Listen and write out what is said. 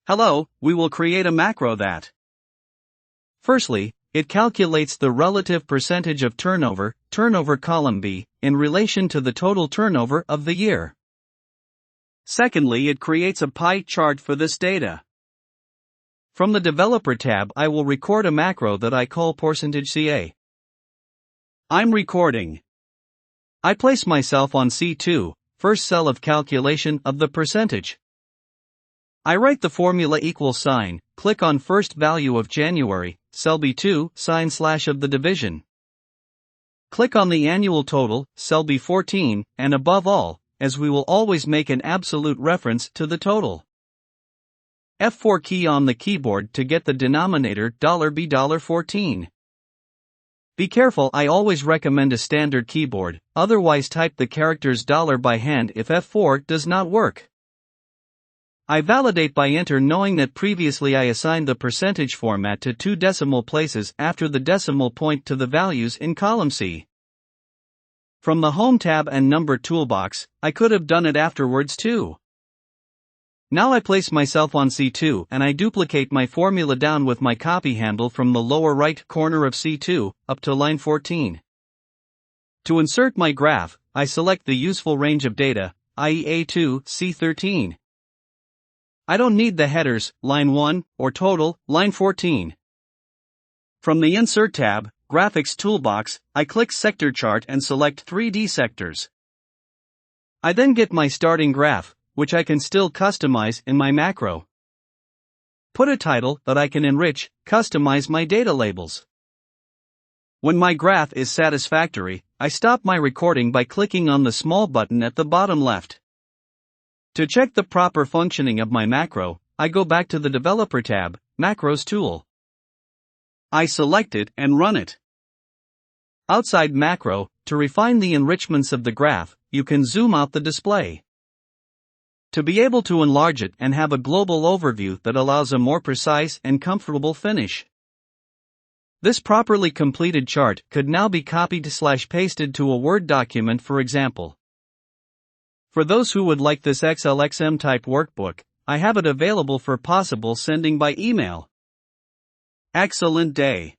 Hello, we will create a macro that. Firstly, it calculates the relative percentage of turnover column B, in relation to the total turnover of the year. Secondly, it creates a pie chart for this data. From the Developer tab, I will record a macro that I call %ca. I'm recording. I place myself on C2, first cell of calculation of the percentage. I write the formula =, click on first value of January, cell B2, / of the division. Click on the annual total, cell B14, and above all, as we will always make an absolute reference to the total. F4 key on the keyboard to get the denominator $B$14. Be careful, I always recommend a standard keyboard, otherwise type the characters $ by hand if F4 does not work. I validate by enter, knowing that previously I assigned the percentage format to 2 decimal places after the decimal point to the values in column C. From the Home tab and Number toolbox, I could have done it afterwards too. Now I place myself on C2 and I duplicate my formula down with my copy handle from the lower right corner of C2, up to line 14. To insert my graph, I select the useful range of data, i.e. A2, C13. I don't need the headers, line 1, or total, line 14. From the Insert tab, Graphics toolbox, I click Sector Chart and select 3D sectors. I then get my starting graph, which I can still customize in my macro. Put a title that I can enrich, customize my data labels. When my graph is satisfactory, I stop my recording by clicking on the small button at the bottom left. To check the proper functioning of my macro, I go back to the Developer tab, Macros tool. I select it and run it. Outside macro, to refine the enrichments of the graph, you can zoom out the display. To be able to enlarge it and have a global overview that allows a more precise and comfortable finish. This properly completed chart could now be copied/pasted to a Word document, for example. For those who would like this XLXM type workbook, I have it available for possible sending by email. Excellent day.